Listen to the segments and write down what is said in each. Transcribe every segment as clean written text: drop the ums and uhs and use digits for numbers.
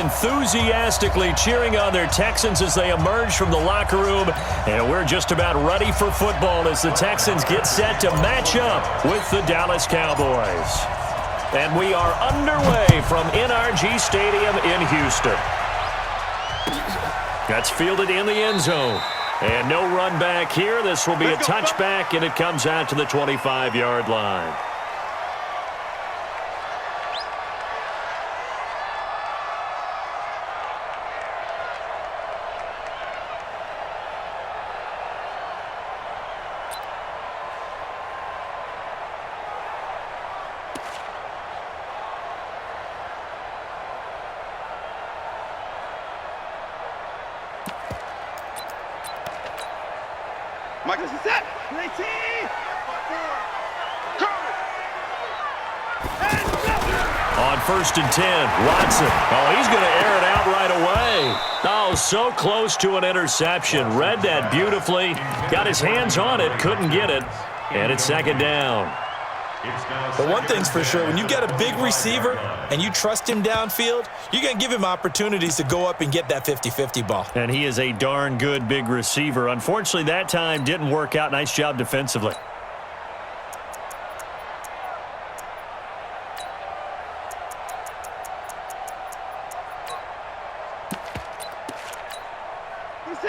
enthusiastically cheering on their Texans as they emerge from the locker room. And we're just about ready for football as the Texans get set to match up with the Dallas Cowboys. And we are underway from NRG Stadium in Houston. That's fielded in the end zone. And no run back here. This will be a touchback, and it comes out to the 25-yard line. Michael, set. On 1st and 10, Watson. Oh, he's going to air it out right away. Oh, so close to an interception. Read that beautifully. Got his hands on it, couldn't get it. And it's 2nd down. But one thing's for sure, when you get a big receiver and you trust him downfield, you're going to give him opportunities to go up and get that 50-50 ball. And he is a darn good big receiver. Unfortunately, that time didn't work out. Nice job defensively.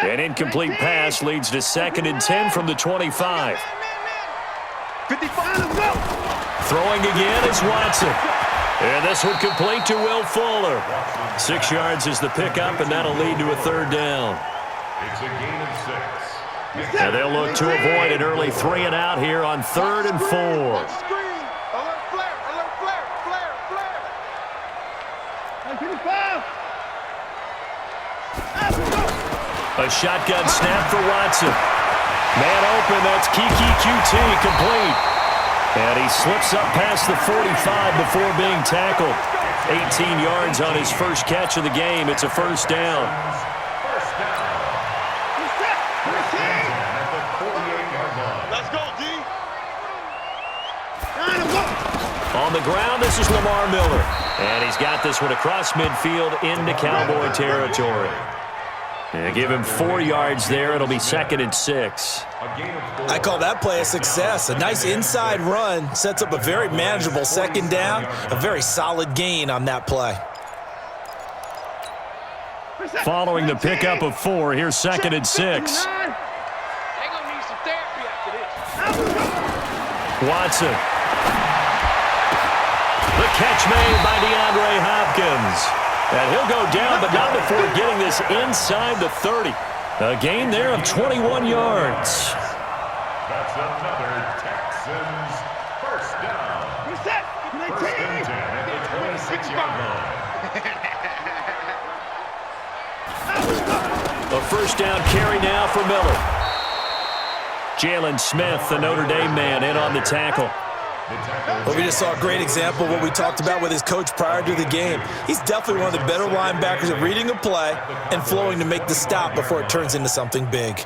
An incomplete pass leads to 2nd and 10 from the 25. 55, let's go. Throwing again is Watson. And this one complete to Will Fuller. 6 yards is the pickup, and that'll lead to a 3rd down. It's a gain of 6. And they'll look to avoid an early 3 and out here on 3rd and 4. Alert flare, alert flare, flare, flare. 55. A shotgun snap for Watson. Man open, that's Kiki QT complete. And he slips up past the 45 before being tackled. 18 yards on his first catch of the game. It's a 1st down. Let's go, D. On the ground, this is Lamar Miller. And he's got this one across midfield into Cowboy territory. And give him 4 yards there. It'll be 2nd and 6. I call that play a success. A nice inside run sets up a very manageable 2nd down. A very solid gain on that play. Following the pickup of 4, here's 2nd and 6. They're gonna need some therapy after this. Watson. The catch made by DeAndre Hopkins. And he'll go down, but not before getting this inside the 30. A gain there of 21 yards. That's another Texans 1st down. Reset. 1st and 10 at the 26-yard line. A 1st down carry now for Miller. Jalen Smith, the Notre Dame man, in on the tackle. Well, we just saw a great example of what we talked about with his coach prior to the game. He's definitely one of the better linebackers at reading a play and flowing to make the stop before it turns into something big.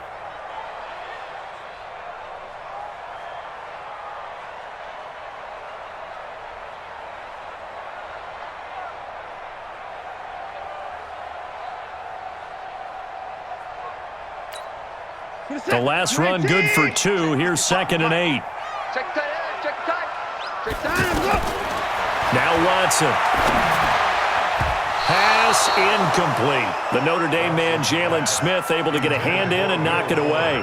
The last run good for 2. Here's 2nd and 8. Check time. Check time. Now Watson. Pass incomplete. The Notre Dame man, Jalen Smith, able to get a hand in and knock it away.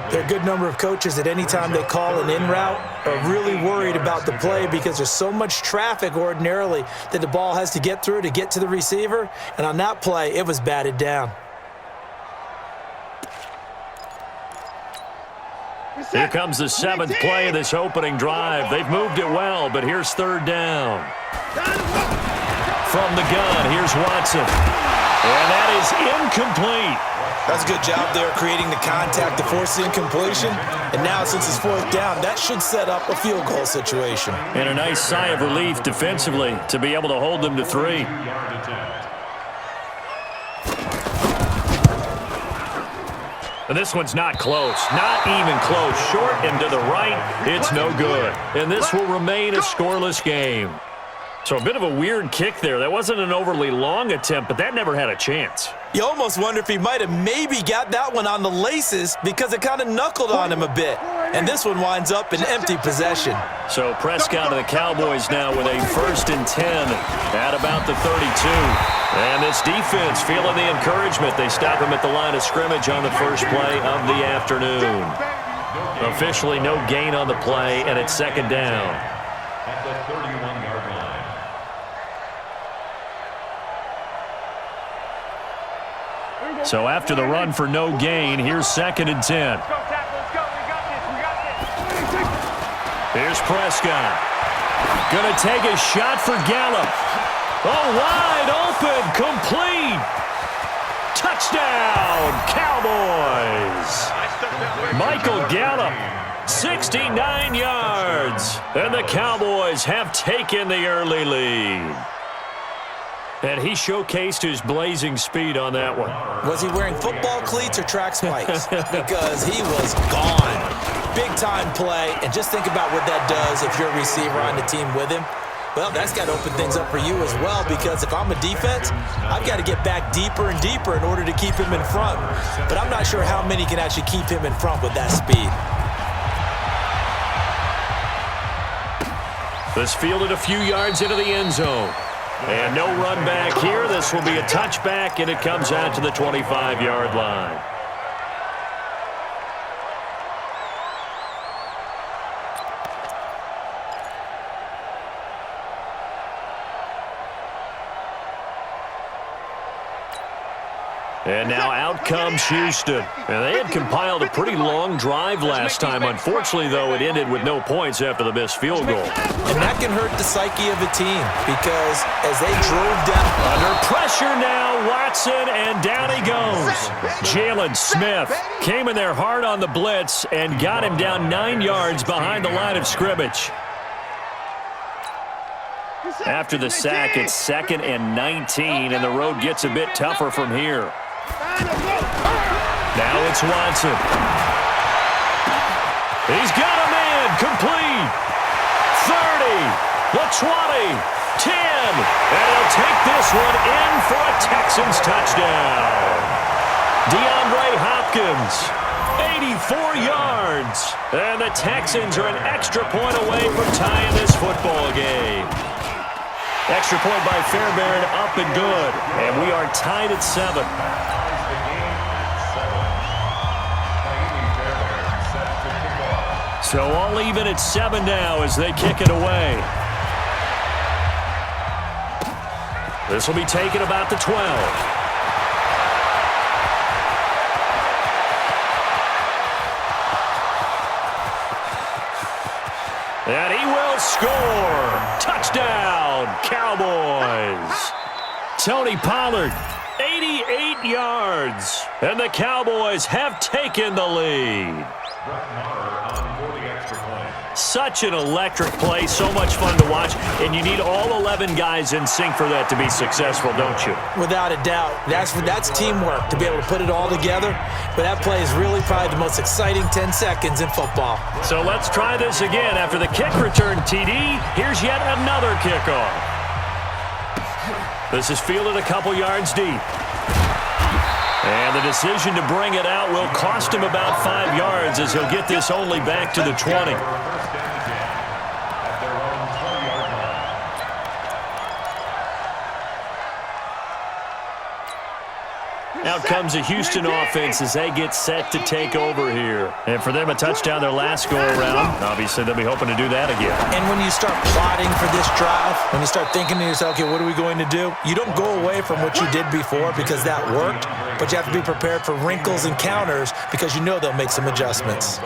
There are a good number of coaches at any time they call an in route are really worried about the play because there's so much traffic ordinarily that the ball has to get through to get to the receiver. And on that play, it was batted down. Here comes the 7th play of this opening drive. They've moved it well, but here's 3rd down. From the gun, here's Watson. And that is incomplete. That's a good job there creating the contact to force the incompletion. And now since it's 4th down, that should set up a field goal situation. And a nice sigh of relief defensively to be able to hold them to 3. And this one's not close. Not even close. Short and to the right. It's no good. And this will remain a scoreless game. So a bit of a weird kick there. That wasn't an overly long attempt, but that never had a chance. You almost wonder if he might have maybe got that one on the laces because it kind of knuckled on him a bit. And this one winds up in empty possession. So Prescott and the Cowboys now with a 1st and 10 at about the 32. And this defense feeling the encouragement. They stop him at the line of scrimmage on the first play of the afternoon. Officially no gain on the play, and it's 2nd down. At the 31-yard line. So after the run for no gain, here's 2nd and 10. Here's Prescott. Gonna take a shot for Gallup. Oh, wide open, complete. Touchdown, Cowboys. Michael Gallup, 69 yards. And the Cowboys have taken the early lead. And he showcased his blazing speed on that one. Was he wearing football cleats or track spikes? Because he was gone. Big-time play, and just think about what that does if you're a receiver on the team with him. Well, that's got to open things up for you as well, because if I'm a defense, I've got to get back deeper and deeper in order to keep him in front. But I'm not sure how many can actually keep him in front with that speed. This fielded a few yards into the end zone. And no run back here. This will be a touchback, and it comes out to the 25-yard line. And now out comes Houston. And they had compiled a pretty long drive last time. Unfortunately, though, it ended with no points after the missed field goal. And that can hurt the psyche of a team because as they drove down. Under pressure now, Watson, and down he goes. Jalen Smith came in there hard on the blitz and got him down 9 yards behind the line of scrimmage. After the sack, it's 2nd and 19, and the road gets a bit tougher from here. Now it's Watson. He's got him in, complete. 30, the 20, 10, and he'll take this one in for a Texans touchdown. DeAndre Hopkins, 84 yards, and the Texans are an extra point away from tying this football game. Extra point by Fairbairn, up and good, and we are tied at 7. So all even at 7 now as they kick it away. This will be taken about the 12. And he will score. Touchdown, Cowboys. Tony Pollard, 88 yards. And the Cowboys have taken the lead. Such an electric play, so much fun to watch, and you need all 11 guys in sync for that to be successful, don't you? Without a doubt. That's teamwork to be able to put it all together, but that play is really probably the most exciting 10 seconds in football. So let's try this again. After the kick return, TD, here's yet another kickoff. This is fielded a couple yards deep. And the decision to bring it out will cost him about 5 yards as he'll get this only back to the 20. Out comes a Houston offense as they get set to take over here. And for them, a touchdown their last go-around. Obviously, they'll be hoping to do that again. And when you start plotting for this drive, when you start thinking to yourself, okay, what are we going to do? You don't go away from what you did before because that worked, but you have to be prepared for wrinkles and counters because you know they'll make some adjustments.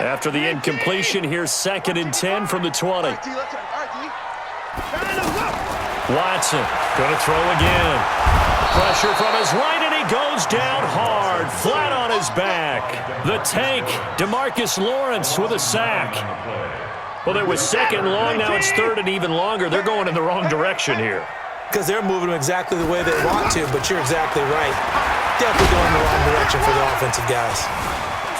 After the incompletion, here's 2nd and 10 from the 20. Watson going to throw again. Pressure from his right, and he goes down hard, flat on his back. The tank, DeMarcus Lawrence with a sack. Well, it was 2nd and long, now it's 3rd and even longer. They're going in the wrong direction here. Because they're moving exactly the way they want to, but you're exactly right. Definitely going in the wrong direction for the offensive guys.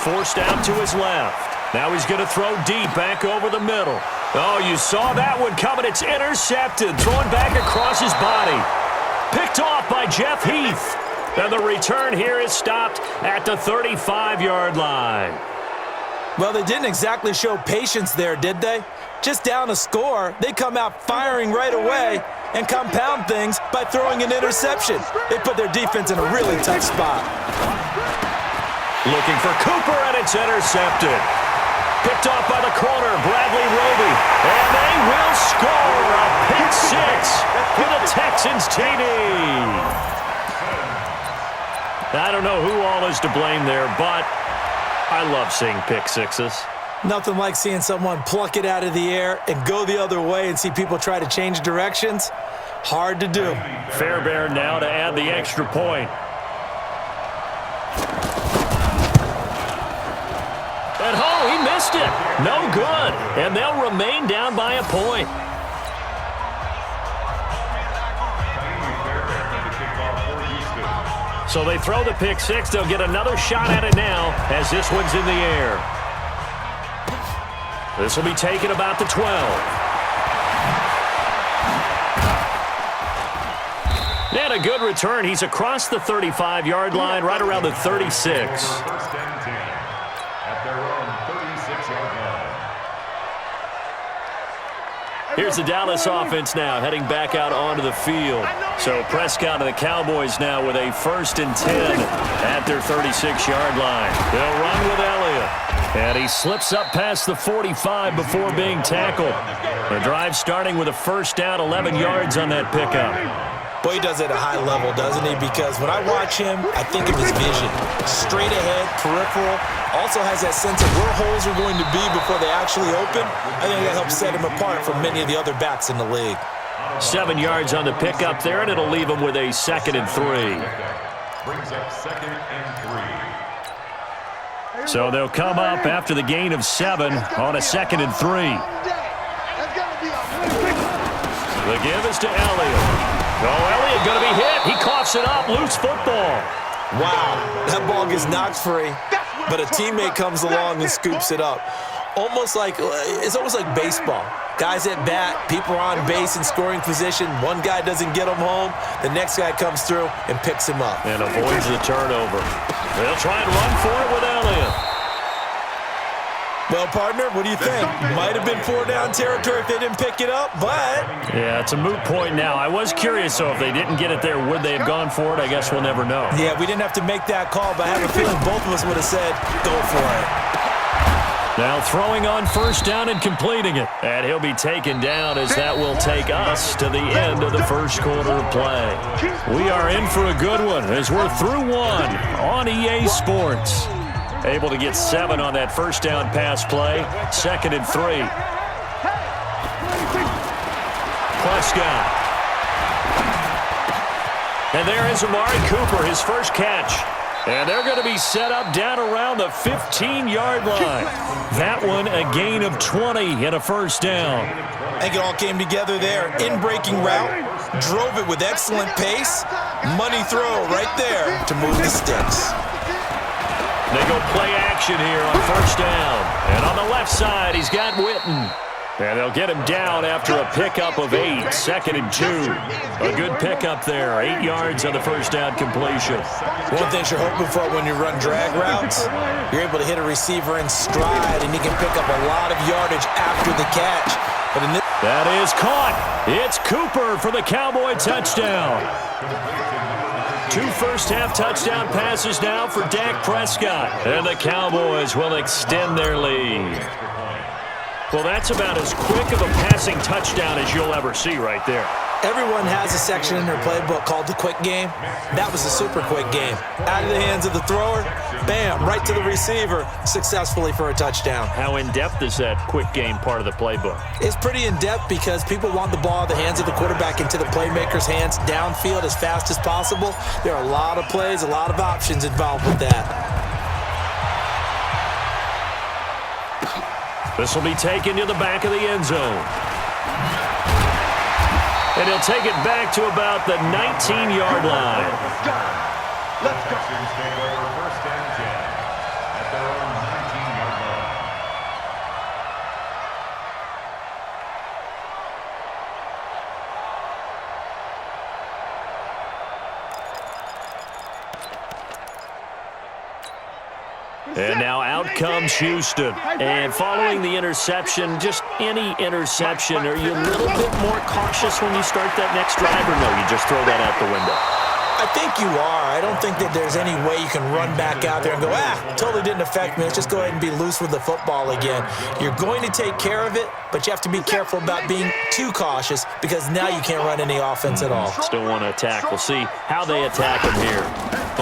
Forced out to his left. Now he's going to throw deep back over the middle. Oh, you saw that one coming. It's intercepted. Thrown back across his body. Picked off by Jeff Heath. And the return here is stopped at the 35-yard line. Well, they didn't exactly show patience there, did they? Just down a score, they come out firing right away and compound things by throwing an interception. They put their defense in a really tough spot. Looking for Cooper, and it's intercepted. Picked off by the corner, Bradley Roby. And they will score a pick six for the Texans TD. I don't know who all is to blame there, but I love seeing pick sixes. Nothing like seeing someone pluck it out of the air and go the other way and see people try to change directions. Hard to do. Fairbairn now to add the extra point. And oh, he missed it. No good. And they'll remain down by a point. So they throw the pick six. They'll get another shot at it now as this one's in the air. This will be taken about the 12. And a good return. He's across the 35-yard line, right around the 36. Here's the Dallas offense now, heading back out onto the field. So Prescott and the Cowboys now with a 1st and 10 at their 36-yard line. They'll run with Elliott. And he slips up past the 45 before being tackled. The drive starting with a 1st down, 11 yards on that pickup. Boy, he does it at a high level, doesn't he? Because when I watch him, I think of his vision. Straight ahead, peripheral. Also has that sense of where holes are going to be before they actually open. I think that helps set him apart from many of the other backs in the league. 7 yards on the pickup there, and it'll leave him with a 2nd and 3. Brings up 2nd and 3. So they'll come up after the gain of 7 on a 2nd and 3. The give is to Elliott. Oh, Elliott going to be hit. He coughs it up. Loose football. Wow, that ball gets knocked free, but a teammate comes along and scoops it up. It's almost like baseball. Guys at bat, people are on base in scoring position. One guy doesn't get him home. The next guy comes through and picks him up. And avoids the turnover. They'll try and run for it with Elliott. Well, partner, what do you think? Might have been 4-down territory if they didn't pick it up, but... Yeah, it's a moot point now. I was curious, so if they didn't get it there, would they have gone for it? I guess we'll never know. Yeah, we didn't have to make that call, but I have a feeling both of us would have said, go for it. Now throwing on 1st down and completing it. And he'll be taken down as that will take us to the end of the 1st quarter of play. We are in for a good one as we're through 1 on EA Sports. Able to get 7 on that 1st down pass play. 2nd and 3. Prescott. And there is Amari Cooper, his first catch. And they're going to be set up down around the 15-yard line. That one a gain of 20 and a 1st down. I think it all came together there. In-breaking route, drove it with excellent pace. Money throw right there to move the sticks. They go play action here on 1st down. And on the left side, he's got Witten. And they'll get him down after a pickup of 8, 2nd and 2. A good pickup there, 8 yards on the 1st down completion. One thing you're hoping for when you run drag routes, you're able to hit a receiver in stride, and he can pick up a lot of yardage after the catch. But in this that is caught. It's Cooper for the Cowboy touchdown. 2 first-half touchdown passes now for Dak Prescott. And the Cowboys will extend their lead. Well, that's about as quick of a passing touchdown as you'll ever see right there. Everyone has a section in their playbook called the quick game. That was a super quick game. Out of the hands of the thrower, bam, right to the receiver, successfully for a touchdown. How in-depth is that quick game part of the playbook? It's pretty in-depth because people want the ball out of the hands of the quarterback into the playmaker's hands downfield as fast as possible. There are a lot of plays, a lot of options involved with that. This will be taken to the back of the end zone. And he'll take it back to about the 19-yard line. Let's go. Take over 1st and 10 at their own 19-yard line. And now out comes Houston. And following the interception, just any interception, are you a little bit more cautious when you start that next drive, or no, you just throw that out the window? I think you are. I don't think that there's any way you can run back out there and go, totally didn't affect me. Let's just go ahead and be loose with the football again. You're going to take care of it, but you have to be careful about being too cautious because now you can't run any offense at all. Still want to attack. We'll see how they attack him here.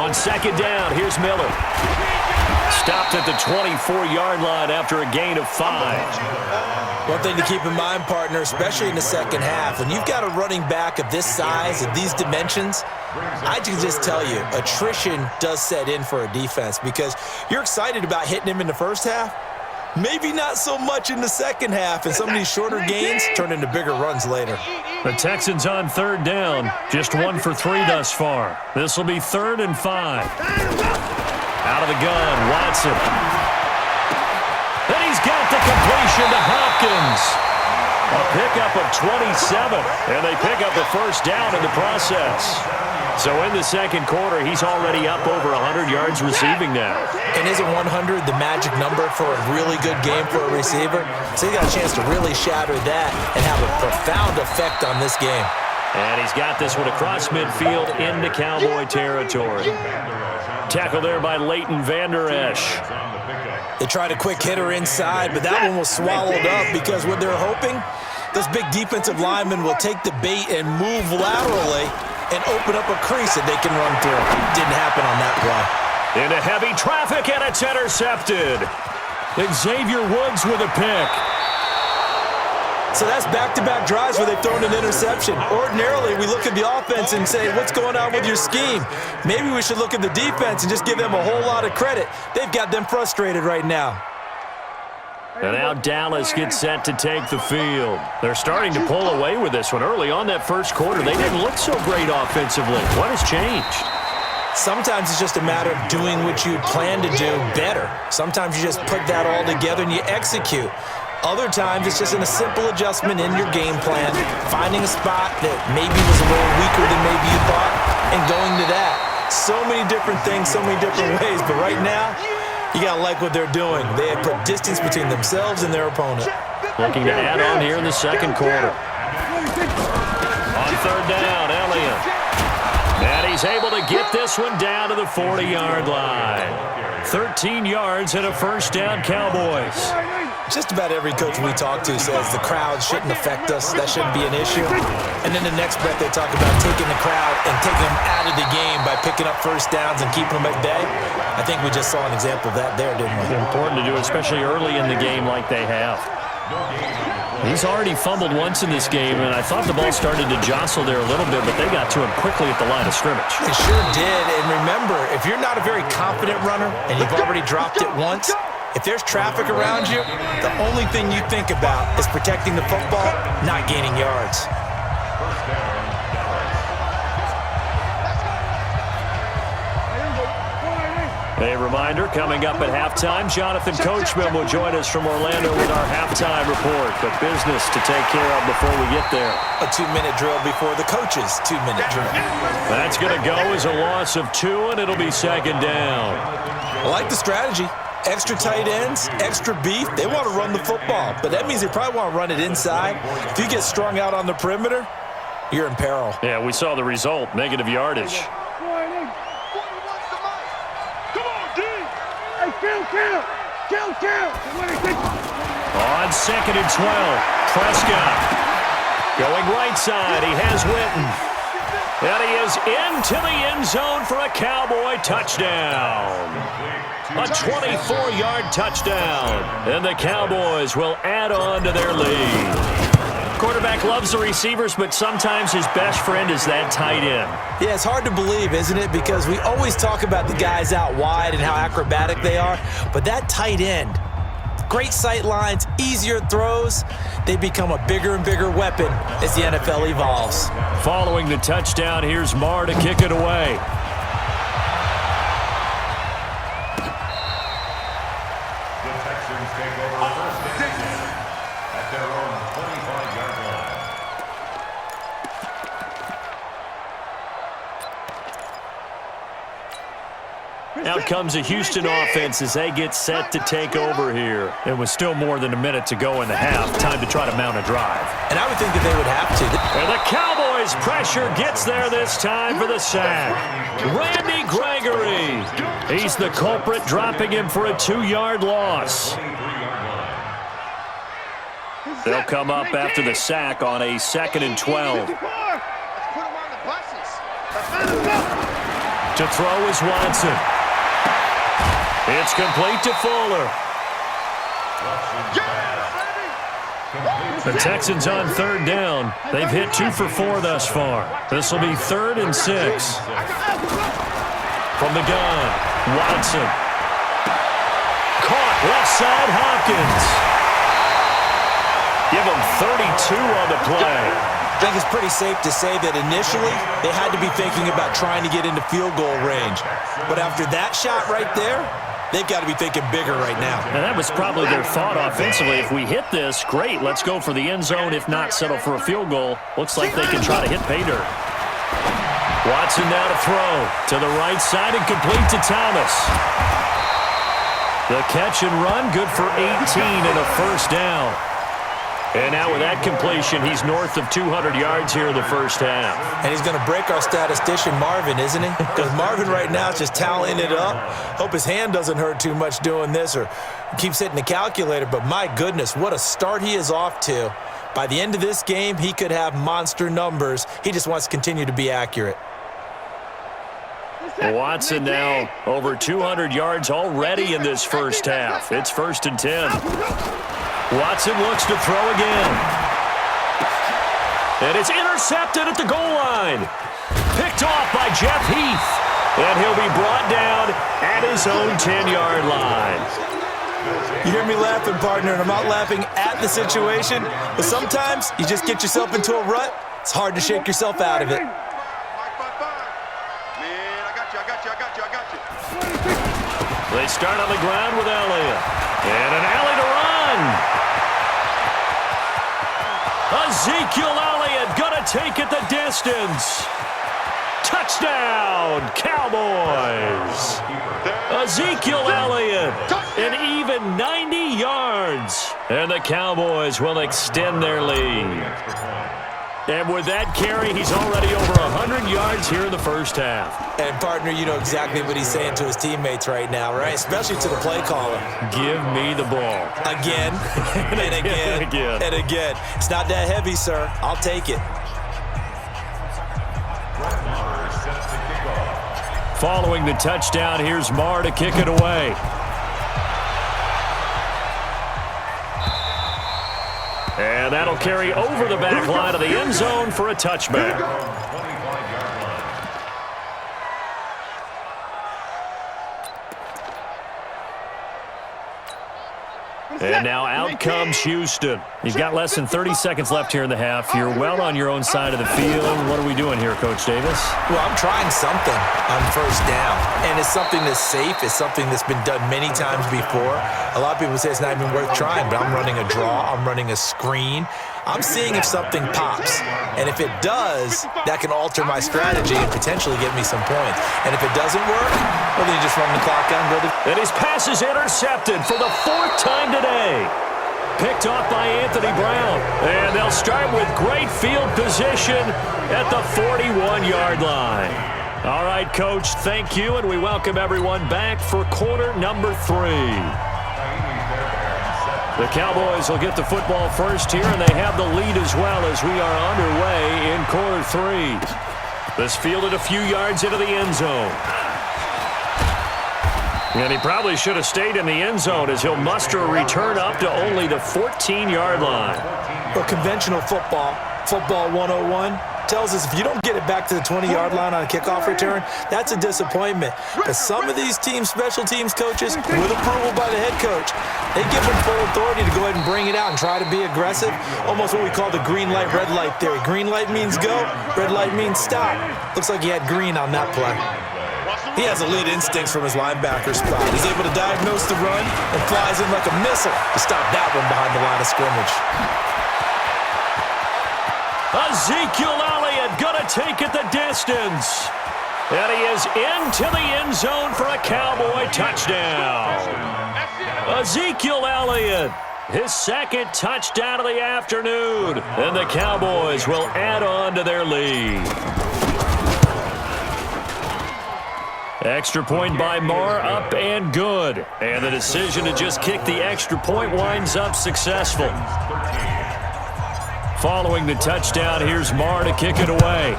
On second down, here's Miller. Stopped at the 24-yard line after a gain of 5. One thing to keep in mind, partner, especially in the second half, when you've got a running back of this size, of these dimensions, I can just tell you, attrition does set in for a defense because you're excited about hitting him in the first half, maybe not so much in the second half, and some of these shorter gains turn into bigger runs later. The Texans on third down, just 1 for 3 thus far. This will be 3rd and 5. Out of the gun, Watson. And he's got the completion to Hopkins. A pickup of 27, and they pick up the first down in the process. So in the second quarter, he's already up over 100 yards receiving now. And isn't 100 the magic number for a really good game for a receiver? So he got a chance to really shatter that and have a profound effect on this game. And he's got this one across midfield into Cowboy territory. Tackle there by Leighton Vander Esch. They tried a quick hitter inside, but that one was swallowed up because what they're hoping, those big defensive linemen will take the bait and move laterally and open up a crease that they can run through. Didn't happen on that play. Into heavy traffic, and it's intercepted. Xavier Woods with a pick. So that's back-to-back drives where they've thrown an interception. Ordinarily, we look at the offense and say, what's going on with your scheme? Maybe we should look at the defense and just give them a whole lot of credit. They've got them frustrated right now. And now Dallas gets set to take the field. They're starting to pull away with this one. Early on that first quarter, they didn't look so great offensively. What has changed? Sometimes it's just a matter of doing what you plan to do better. Sometimes you just put that all together and you execute. Other times, it's just in a simple adjustment in your game plan, finding a spot that maybe was a little weaker than maybe you thought, and going to that. So many different things, so many different ways, but right now, you got to like what they're doing. They have put distance between themselves and their opponent. Looking to add on here in the second quarter. On third down, Elliott. And he's able to get this one down to the 40-yard line. 13 yards and a first down, Cowboys. Just about every coach we talk to says the crowd shouldn't affect us. That shouldn't be an issue. And then the next breath they talk about taking the crowd and taking them out of the game by picking up first downs and keeping them at bay. I think we just saw an example of that there, didn't we? It's important to do, especially early in the game like they have. He's already fumbled once in this game, and I thought the ball started to jostle there a little bit, but they got to him quickly at the line of scrimmage. They sure did. And remember, if you're not a very confident runner and you've already dropped it once, if there's traffic around you, the only thing you think about is protecting the football, not gaining yards. A reminder, coming up at halftime, Jonathan Coachman will join us from Orlando with our halftime report. But business to take care of before we get there. A 2-minute drill before the coach's 2-minute drill. That's going to go as a loss of 2, and it'll be second down. I like the strategy. Extra tight ends, extra beef. They want to run the football, but that means they probably want to run it inside. If you get strung out on the perimeter, you're in peril. Yeah, we saw the result, negative yardage. On second and 12, Prescott going right side. He has Witten. And he is into the end zone for a Cowboy touchdown. A 24-yard touchdown. And the Cowboys will add on to their lead. Quarterback loves the receivers, but sometimes his best friend is that tight end. Yeah, it's hard to believe, isn't it? Because we always talk about the guys out wide and how acrobatic they are. But that tight end, great sight lines, easier throws, they become a bigger and bigger weapon as the NFL evolves. Following the touchdown, here's Marr to kick it away. The Texans take over first and 10 at their own 25-yard line. Out comes a Houston offense as they get set to take over here. It was still more than a minute to go in the half. Time to try to mount a drive. And I would think that they would have to. And the Cowboys' pressure gets there this time for the sack. Randy Gregory. He's the culprit, dropping him for a 2-yard loss. They'll come up after the sack on a 2nd and 12. To throw is Watson. It's complete to Fuller. The Texans on 3rd down. They've hit 2 for 4 thus far. This will be 3rd and 6. From the gun, Watson. Caught left side, Hopkins. Give him 32 on the play. I think it's pretty safe to say that initially they had to be thinking about trying to get into field goal range. But after that shot right there, they've got to be thinking bigger right now. And that was probably their thought offensively. If we hit this, great, let's go for the end zone. If not, settle for a field goal. Looks like they can try to hit pay dirt. Watson now to throw. To the right side and complete to Thomas. The catch and run, good for 18 and a 1st down. And now with that completion, he's north of 200 yards here in the 1st half. And he's going to break our statistician Marvin, isn't he? Because Marvin right now is just tallying it up. Hope his hand doesn't hurt too much doing this or keeps hitting the calculator. But my goodness, what a start he is off to. By the end of this game, he could have monster numbers. He just wants to continue to be accurate. Watson now over 200 yards already in this 1st half. It's 1st and 10. Watson looks to throw again. And it's intercepted at the goal line. Picked off by Jeff Heath. And he'll be brought down at his own 10-yard line. You hear me laughing, partner, and I'm not laughing at the situation, but sometimes you just get yourself into a rut. It's hard to shake yourself out of it. Man, I got you. They start on the ground with Elliott. And an alley to run. Ezekiel Elliott gonna take it the distance. Touchdown, Cowboys. Ezekiel Elliott, an even 90 yards. And the Cowboys will extend their lead. And with that carry, he's already over 100 yards here in the 1st half. And, partner, you know exactly what he's saying to his teammates right now, right? Especially to the play caller. Give me the ball. Again, and again, and again. It's not that heavy, sir. I'll take it. Following the touchdown, here's Marr to kick it away. And that'll carry over the back line of the end zone for a touchback. And now out comes Houston. You've got less than 30 seconds left here in the half. You're well on your own side of the field. What are we doing here, Coach Davis? Well, I'm trying something on 1st down. And it's something that's safe. It's something that's been done many times before. A lot of people say it's not even worth trying, but I'm running a draw. I'm running a screen. I'm seeing if something pops. And if it does, that can alter my strategy and potentially get me some points. And if it doesn't work, well, then you just run the clock out and go to... And his pass is intercepted for the 4th time today. Picked off by Anthony Brown. And they'll start with great field position at the 41-yard line. All right, Coach, thank you, and we welcome everyone back for quarter number 3. The Cowboys will get the football first here, and they have the lead as well as we are underway in quarter 3. This fielded a few yards into the end zone. And he probably should have stayed in the end zone as he'll muster a return up to only the 14-yard line. Well, conventional football 101, tells us if you don't get it back to the 20-yard line on a kickoff return, that's a disappointment. But some of these teams, special teams coaches, with approval by the head coach, they give them full authority to go ahead and bring it out and try to be aggressive. Almost what we call the green light, red light theory. Green light means go, red light means stop. Looks like he had green on that play. He has elite instincts from his linebacker spot. He's able to diagnose the run and flies in like a missile to stop that one behind the line of scrimmage. Ezekiel Elliott gonna take it the distance. And he is into the end zone for a Cowboy touchdown. Ezekiel Elliott, his second touchdown of the afternoon. And the Cowboys will add on to their lead. Extra point by Marr, up and good. And the decision to just kick the extra point winds up successful. Following the touchdown, here's Marr to kick it away.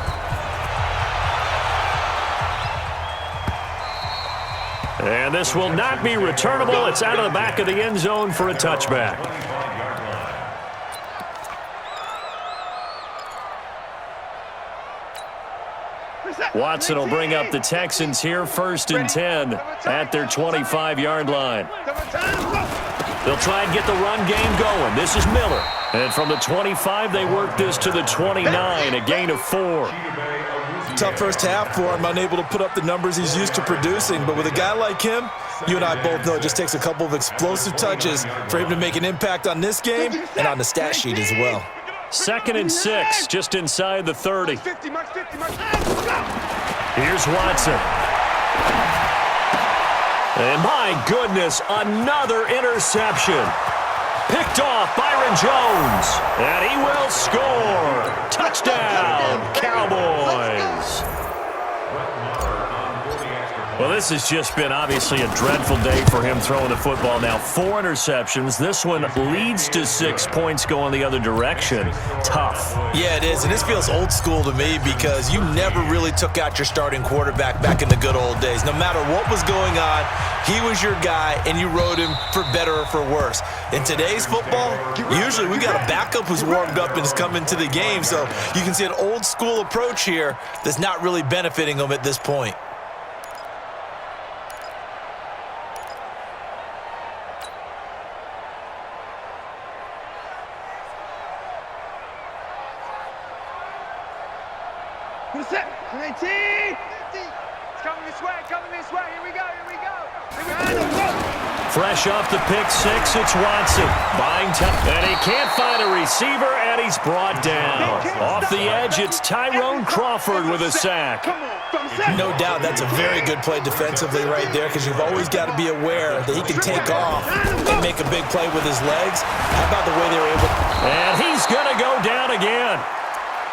And this will not be returnable. It's out of the back of the end zone for a touchback. Watson will bring up the Texans here, 1st and 10 at their 25-yard line. They'll try and get the run game going. This is Miller. And from the 25, they work this to the 29, a gain of 4. Tough first half for him, unable to put up the numbers he's used to producing. But with a guy like him, you and I both know it just takes a couple of explosive touches for him to make an impact on this game and on the stat sheet as well. 2nd and 6, just inside the 30. Here's Watson. And my goodness, another interception. Picked off Byron Jones. And he will score. Touchdown, Cowboys. Well, this has just been obviously a dreadful day for him throwing the football. Now 4 interceptions. This one leads to 6 points going the other direction. Tough. Yeah, it is. And this feels old school to me because you never really took out your starting quarterback back in the good old days. No matter what was going on, he was your guy, and you rode him for better or for worse. In today's football, usually we got a backup who's warmed up and is coming to the game. So you can see an old school approach here that's not really benefiting him at this point. What's that? 19! It's coming this way, here we go, Fresh off the pick 6, it's Watson. Buying time, and he can't find a receiver, and he's brought down. Off the edge, it's Tyrone Crawford with a sack. No doubt that's a very good play defensively right there because you've always got to be aware that he can take off and make a big play with his legs. How about the way they were able to... And he's going to go down again.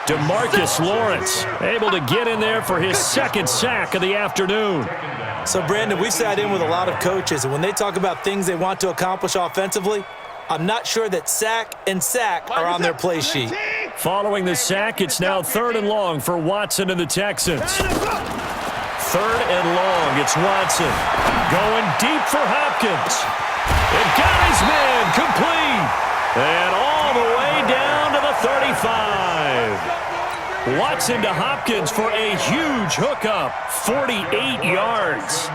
DeMarcus Lawrence able to get in there for his 2nd sack of the afternoon. So, Brandon, we sat in with a lot of coaches, and when they talk about things they want to accomplish offensively, I'm not sure that sack and sack are on their play sheet. Following the sack, it's now 3rd and long for Watson and the Texans. 3rd and long, it's Watson. Going deep for Hopkins. It got his man complete. And all the way down to the 35. Watson to Hopkins for a huge hookup, 48 yards.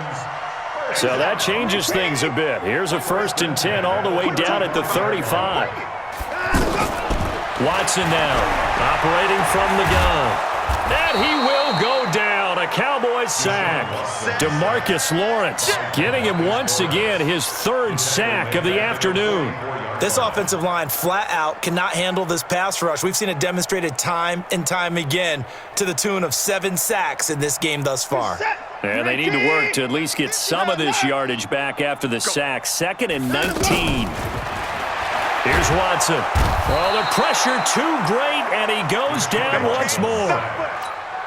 So that changes things a bit. Here's a 1st and 10 all the way down at the 35. Watson now, operating from the gun. And he will go down, a Cowboys sack. DeMarcus Lawrence getting him once again his 3rd sack of the afternoon. This offensive line flat out cannot handle this pass rush. We've seen it demonstrated time and time again to the tune of 7 sacks in this game thus far. And they need to work to at least get some of this yardage back after the sack. 2nd and 19. Here's Watson. Oh, the pressure too great, and he goes down once more.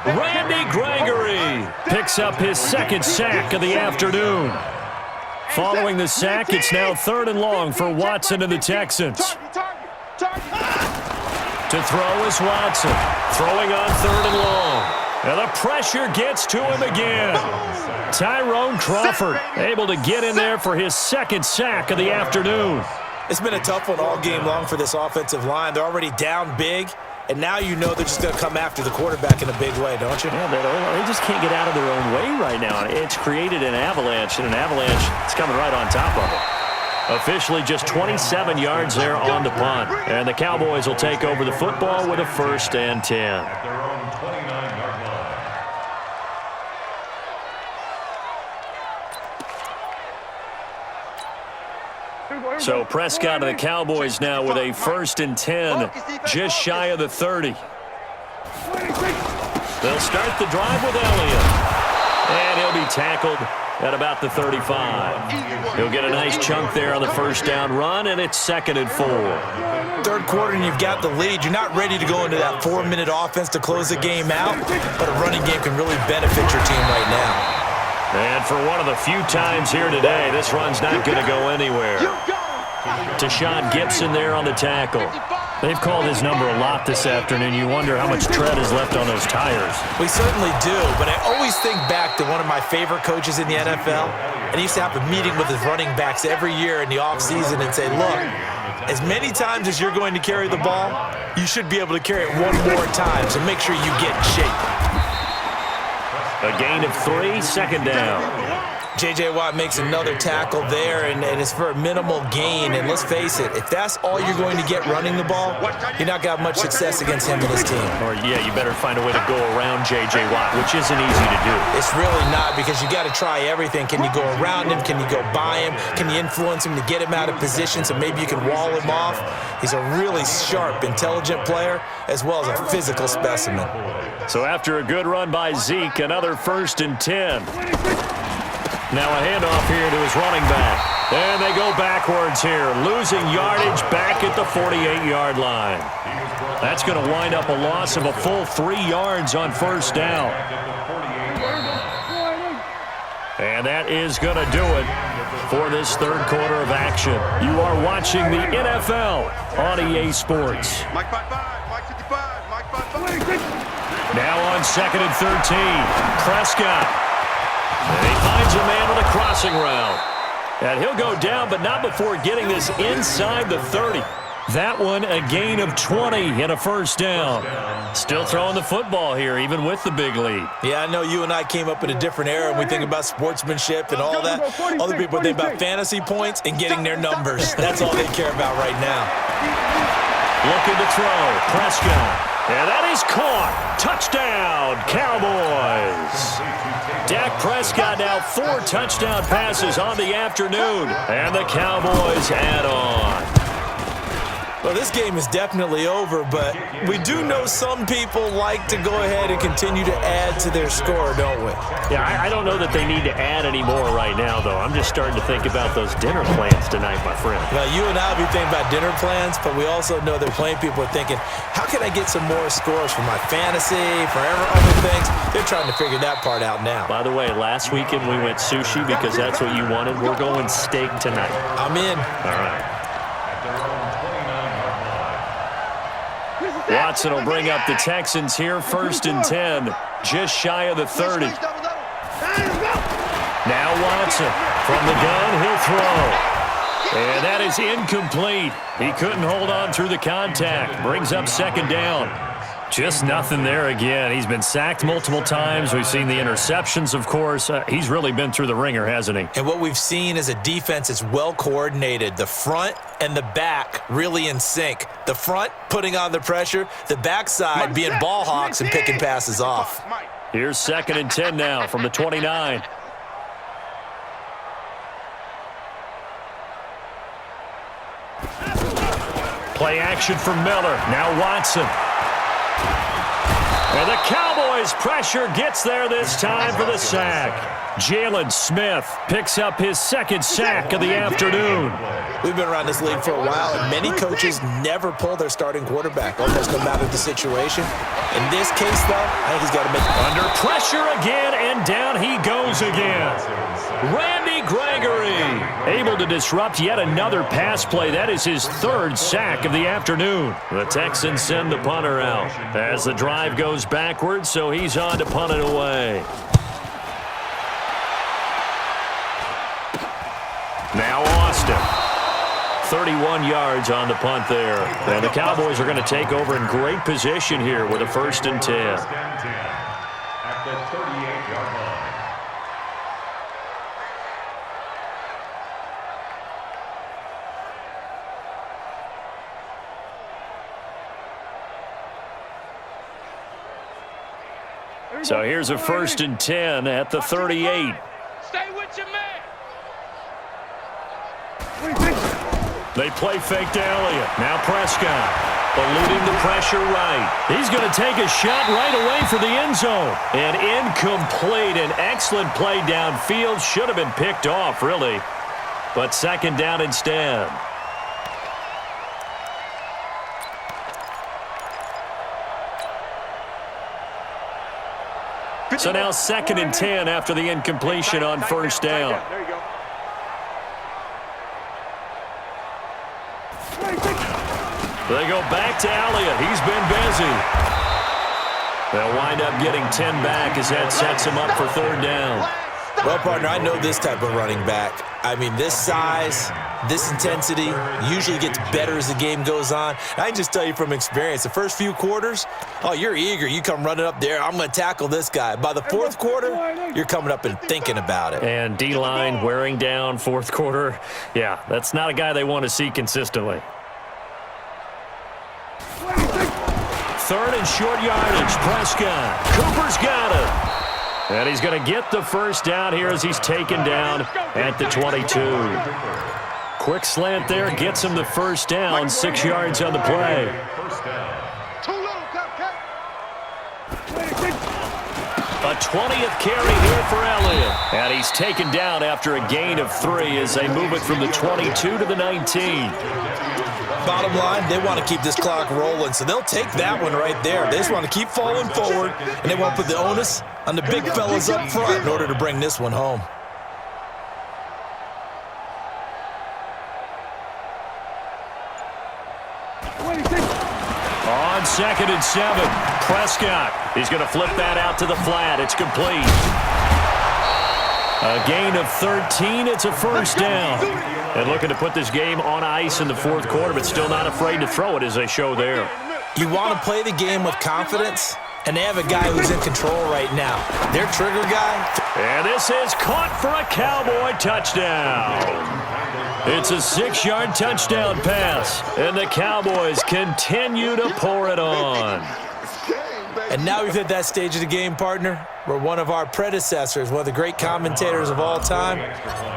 Randy Gregory picks up his 2nd sack of the afternoon. Following the sack, it's now 3rd and long for Watson and the Texans. To throw is Watson. Throwing on 3rd and long. And the pressure gets to him again. Tyrone Crawford able to get in there for his 2nd sack of the afternoon. It's been a tough one all game long for this offensive line. They're already down big, and now you know they're just going to come after the quarterback in a big way, don't you? Yeah, they just can't get out of their own way right now. It's created an avalanche, and an avalanche is coming right on top of it. Officially just 27 yards there on the punt. And the Cowboys will take over the football with a 1st and 10. At their own 29-yard line. So Prescott and the Cowboys now with a 1st and 10, just shy of the 30. They'll start the drive with Elliott. tackled at about the 35. He'll get a nice chunk there on the first down run, and it's 2nd and 4. Third quarter and you've got the lead. You're not ready to go into that 4-minute offense to close the game out, but a running game can really benefit your team right now. And for one of the few times here today, this run's not going to go anywhere. Tashawn Gibson there on the tackle. They've called his number a lot this afternoon. You wonder how much tread is left on those tires. We certainly do, but I always think back to one of my favorite coaches in the NFL, and he used to have a meeting with his running backs every year in the offseason and say, look, as many times as you're going to carry the ball, you should be able to carry it one more time, so make sure you get in shape. A gain of 3, 2nd down. J.J. Watt makes another tackle there, and it's for a minimal gain. And let's face it, if that's all you're going to get running the ball, you're not got much success against him and his team. Or, yeah, you better find a way to go around J.J. Watt, which isn't easy to do. It's really not, because you got to try everything. Can you go around him? Can you go by him? Can you influence him to get him out of position so maybe you can wall him off? He's a really sharp, intelligent player, as well as a physical specimen. So after a good run by Zeke, another 1st and 10. Now a handoff here to his running back. And they go backwards here, losing yardage back at the 48-yard line. That's going to wind up a loss of a full 3 yards on 1st down. And that is going to do it for this 3rd quarter of action. You are watching the NFL on EA Sports. Mike 55, Mike 55, Mike 55. Now on 2nd and 13, Prescott. And he finds a man on a crossing route. And he'll go down, but not before getting this inside the 30. That one a gain of 20 and a 1st down. Still throwing the football here, even with the big lead. Yeah, I know you and I came up in a different era, and we think about sportsmanship and all that. Other people think about fantasy points and getting their numbers. That's all they care about right now. Looking to throw, Prescott. And that is caught. Touchdown, Cowboys. Dak Prescott now 4 touchdown passes on the afternoon. And the Cowboys add on. Well, this game is definitely over, but we do know some people like to go ahead and continue to add to their score, don't we? Yeah, I don't know that they need to add any more right now, though. I'm just starting to think about those dinner plans tonight, my friend. Well, you and I will be thinking about dinner plans, but we also know that plenty of people are thinking, how can I get some more scores for my fantasy, for other things? They're trying to figure that part out now. By the way, last weekend we went sushi because that's what you wanted. We're going steak tonight. I'm in. All right. Watson will bring up the Texans here, 1st and 10, just shy of the 30. Now Watson from the gun, he'll throw. And that is incomplete. He couldn't hold on through the contact. Brings up 2nd down. Just nothing there again. He's been sacked multiple times. We've seen the interceptions, of course. He's really been through the ringer, hasn't he? And what we've seen is a defense that's well coordinated. The front and the back really in sync. The front putting on the pressure, the backside being ball hawks and picking passes off. Here's 2nd and 10 now from the 29. Play action for Miller. Now Watson. And the Cowboys pressure gets there this time for the sack. Jalen Smith picks up his 2nd sack of the afternoon. We've been around this league for a while, and many coaches never pull their starting quarterback, almost no matter the situation. In this case, though, I think he's got to make it. Under pressure again, and down he goes again. Randy Gregory able to disrupt yet another pass play. That is his 3rd sack of the afternoon. The Texans send the punter out as the drive goes backwards, so he's on to punt it away. Now Austin. 31 yards on the punt there. And the Cowboys are going to take over in great position here with a 1st and 10. At the 38-yard line. So here's a 1st and 10 at the 38. Stay with your man. They play fake to Elliott. Now Prescott. eluding the pressure right. He's going to take a shot right away for the end zone. And incomplete. An excellent play downfield. Should have been picked off, really. But second down instead. So now 2nd and 10 after the incompletion on first down. There you go. They go back to Elliott. He's been busy. They'll wind up getting 10 back as that sets him up for 3rd down. Well, partner, I know this type of running back. I mean, this size, this intensity usually gets better as the game goes on. I can just tell you from experience, the first few quarters, oh, you're eager. You come running up there, I'm going to tackle this guy. By the 4th quarter, you're coming up and thinking about it. And D-line wearing down 4th quarter. Yeah, that's not a guy they want to see consistently. 3rd and short yardage. Prescott. Cooper's got it. And he's going to get the first down here as he's taken down at the 22. Quick slant there gets him the first down. 6 yards on the play. A 20th carry here for Elliott. And he's taken down after a gain of 3 as they move it from the 22 to the 19. Bottom line, they want to keep this clock rolling, so they'll take that one right there. They just want to keep falling forward, and they want to put the onus on the big fellas up front in order to bring this one home. On 2nd and 7, Prescott. He's going to flip that out to the flat. It's complete. A gain of 13. It's a first down. And looking to put this game on ice in the 4th quarter, but still not afraid to throw it as they show there. You want to play the game with confidence, and they have a guy who's in control right now. Their trigger guy. And this is caught for a Cowboy touchdown. It's a 6-yard touchdown pass, and the Cowboys continue to pour it on. And now we've hit that stage of the game, partner, where one of our predecessors, one of the great commentators of all time,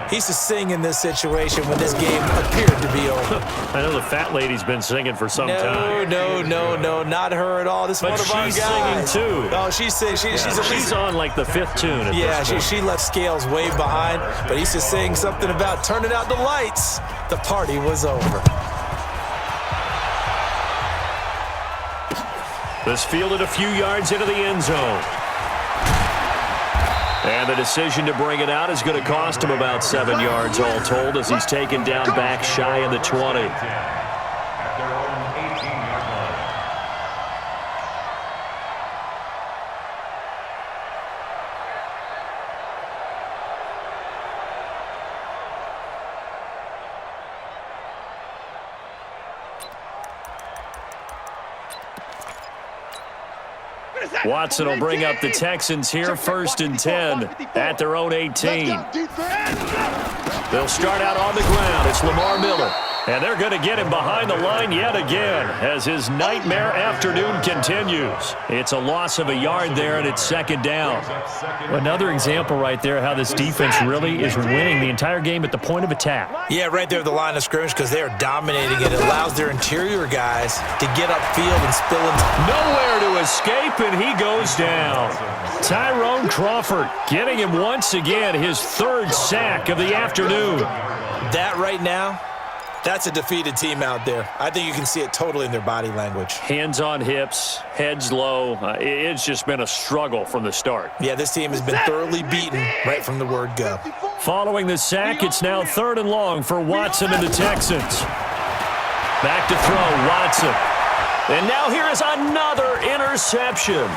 he used to sing in this situation when this game appeared to be over. I know the fat lady's been singing for some time. No, not her at all. This is one of our guys. But she's singing, too. Oh, she's singing. She's on, like, the 5th tune at this point. she left Scales way behind, but he used to sing something about turning out the lights. The party was over. This fielded a few yards into the end zone. And the decision to bring it out is going to cost him about 7 yards all told as he's taken down back shy of the 20. Watson will bring up the Texans here, 1st and 10 at their own 18. They'll start out on the ground. It's Lamar Miller. And they're going to get him behind the line yet again as his nightmare afternoon continues. It's a loss of a yard there, and it's 2nd down. Another example right there how this defense really is winning the entire game at the point of attack. Yeah, right there at the line of scrimmage because they are dominating it. It allows their interior guys to get upfield and spill into. Nowhere to escape, and he goes down. Tyrone Crawford getting him once again his 3rd sack of the afternoon. That right now, that's a defeated team out there. I think you can see it totally in their body language. Hands on hips, heads low. It's just been a struggle from the start. Yeah, this team has been thoroughly beaten right from the word go. Following the sack, it's now 3rd and long for Watson and the Texans. Back to throw, Watson. And now here is another interception.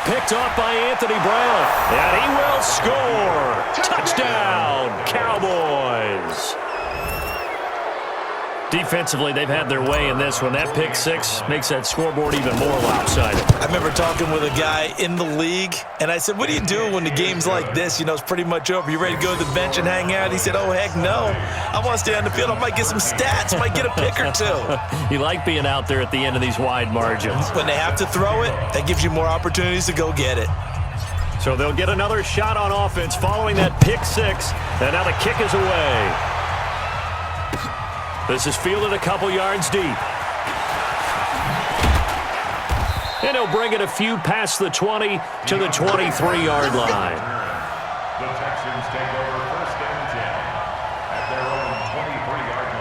Picked off by Anthony Brown. And he will score. Touchdown, Cowboys. Defensively, they've had their way in this one. That pick 6 makes that scoreboard even more lopsided. I remember talking with a guy in the league, and I said, what do you do when the game's like this? You know, it's pretty much over. You ready to go to the bench and hang out? He said, oh, heck no. I want to stay on the field. I might get some stats. Might get a pick or 2. You like being out there at the end of these wide margins. When they have to throw it, that gives you more opportunities to go get it. So they'll get another shot on offense following that pick 6, and now the kick is away. This is fielded a couple yards deep. And he'll bring it a few past the 20 to the 23-yard line. The Texans take over 1st and 10 at their own 23-yard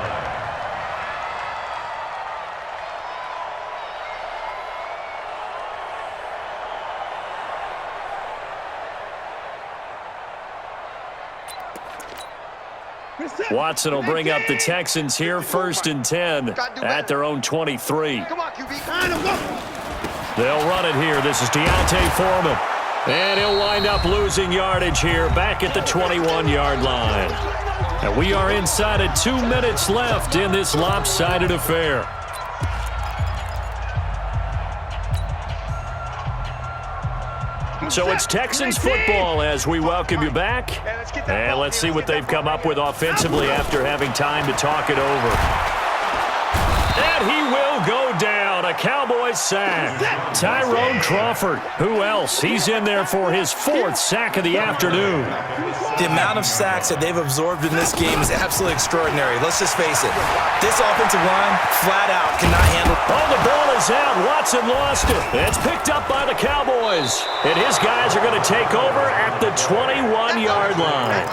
line. Watson will bring up the Texans here 1st and 10 at their own 23. Come on, QB. They'll run it here. This is Deontay Foreman. And he'll wind up losing yardage here back at the 21-yard line. And we are inside of 2 minutes left in this lopsided affair. So it's Texans football as we welcome you back. And let's see what they've come up with offensively after having time to talk it over. And he will go down. A Cowboys sack. Tyrone Crawford. Who else? He's in there for his 4th sack of the afternoon. The amount of sacks that they've absorbed in this game is absolutely extraordinary. Let's just face it. This offensive line, flat out, cannot handle. Oh, the ball is out. Watson lost it. It's picked up by the Cowboys. And his guys are going to take over at the 21-yard line.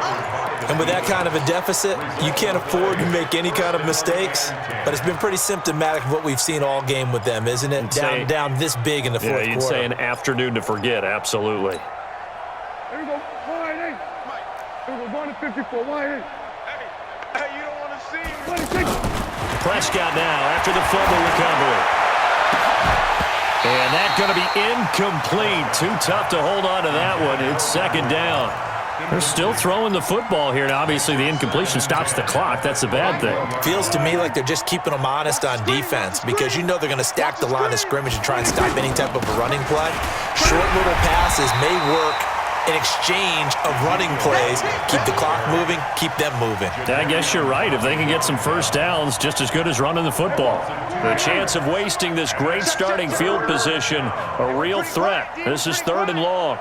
And with that kind of a deficit, you can't afford to make any kind of mistakes. But it's been pretty symptomatic of what we've seen all game with them, isn't it? Down this big in the fourth quarter. You'd say an afternoon to forget, absolutely. Here we go. Wide eight. Here we go. Going to 54. Wide eight. Hey, you don't want to see him. Prescott now after the fumble recovery. And that's going to be incomplete. Too tough to hold on to that one. It's 2nd down. They're still throwing the football here. Now, obviously, the incompletion stops the clock. That's a bad thing. Feels to me like they're just keeping them honest on defense because you know they're going to stack the line of scrimmage and try and stop any type of a running play. Short little passes may work in exchange of running plays. Keep the clock moving, keep them moving. I guess you're right. If they can get some first downs, just as good as running the football. The chance of wasting this great starting field position, a real threat. This is 3rd and long.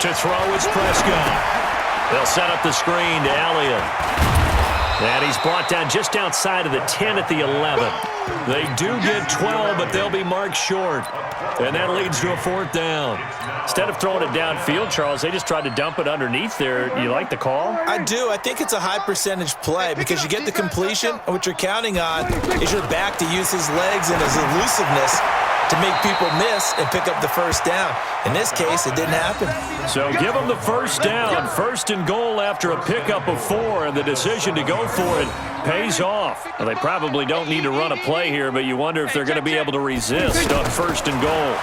To throw is Prescott. They'll set up the screen to Elliott. And he's brought down just outside of the 10 at the 11. They do get 12, but they'll be marked short. And that leads to a 4th down. Instead of throwing it downfield, Charles, they just tried to dump it underneath there. You like the call? I do. I think it's a high percentage play because you get the completion, and what you're counting on is your back to use his legs and his elusiveness to make people miss and pick up the first down. In this case, it didn't happen. So give them the first down. 1st and goal after a pickup of 4, and the decision to go for it pays off. Well, they probably don't need to run a play here, but you wonder if they're going to be able to resist on 1st and goal.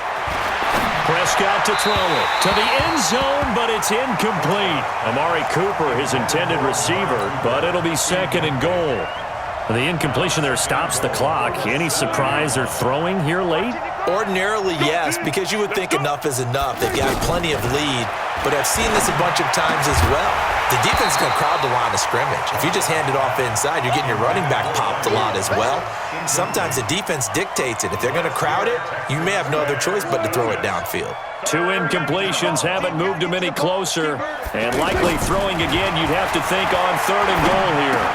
Prescott to throw it to the end zone, but it's incomplete. Amari Cooper, his intended receiver, but it'll be 2nd and goal. The incompletion there stops the clock. Any surprise they're throwing here late? Ordinarily, yes, because you would think enough is enough. They've got plenty of lead, but I've seen this a bunch of times as well. The defense is going to crowd the line of scrimmage. If you just hand it off inside, you're getting your running back popped a lot as well. Sometimes the defense dictates it. If they're going to crowd it, you may have no other choice but to throw it downfield. 2 incompletions haven't moved him any closer, and likely throwing again, you'd have to think on 3rd and goal here.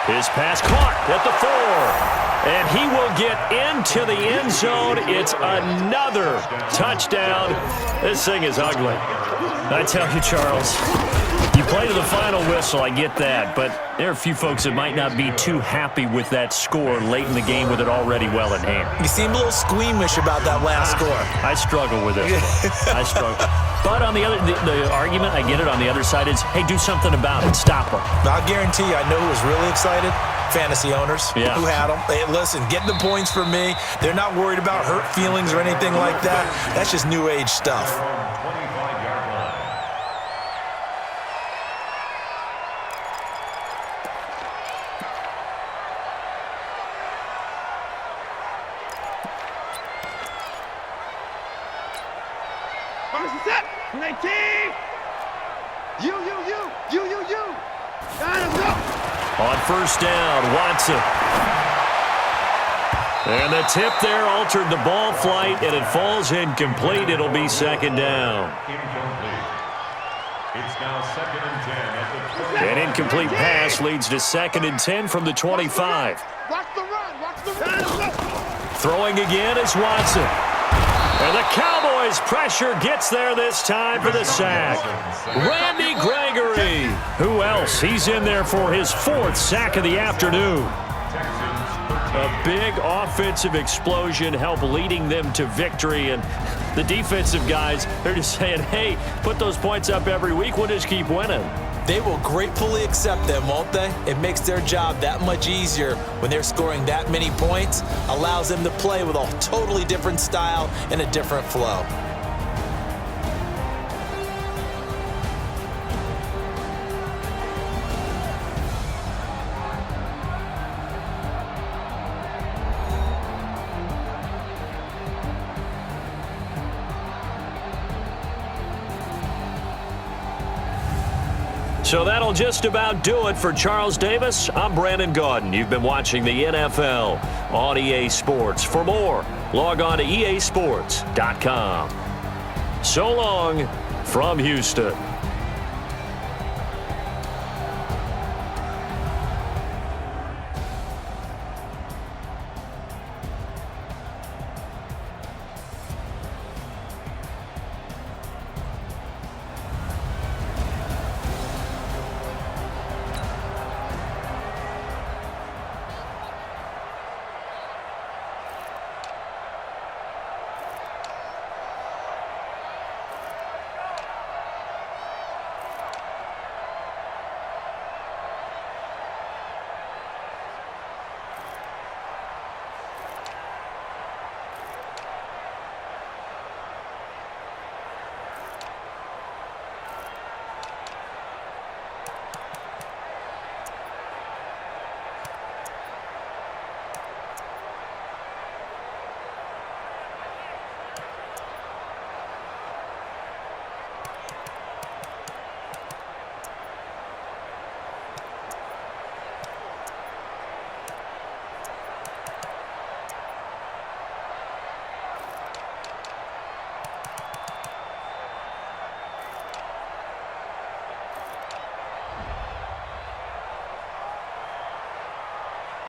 His pass caught at the 4. And he will get into the end zone. It's another touchdown. This thing is ugly. I tell you, Charles, you play to the final whistle, I get that. But there are a few folks that might not be too happy with that score late in the game with it already well in hand. You seem a little squeamish about that last score. I struggle with it. I struggle. But on the other, the argument, I get it, on the other side is, hey, do something about it. Stop them. I'll guarantee you, I know who was really excited. Fantasy owners who had them. Hey, listen, get the points for me. They're not worried about hurt feelings or anything like that. That's just new age stuff. On 1st down, Watson. And the tip there altered the ball flight, and it falls incomplete. It'll be 2nd down. It's now 2nd and 10. An incomplete pass leads to 2nd and 10 from the 25. Watch the run. Watch the run. Throwing again is Watson. And the Cowboys' pressure gets there this time for the sack. Randy Gregory. Who else? He's in there for his 4th sack of the afternoon. A big offensive explosion helped leading them to victory. And the defensive guys, they're just saying, hey, put those points up every week. We'll just keep winning. They will gratefully accept them, won't they? It makes their job that much easier when they're scoring that many points. Allows them to play with a totally different style and a different flow. So that'll just about do it for Charles Davis. I'm Brandon Gaudin. You've been watching the NFL on EA Sports. For more, log on to easports.com. So long from Houston.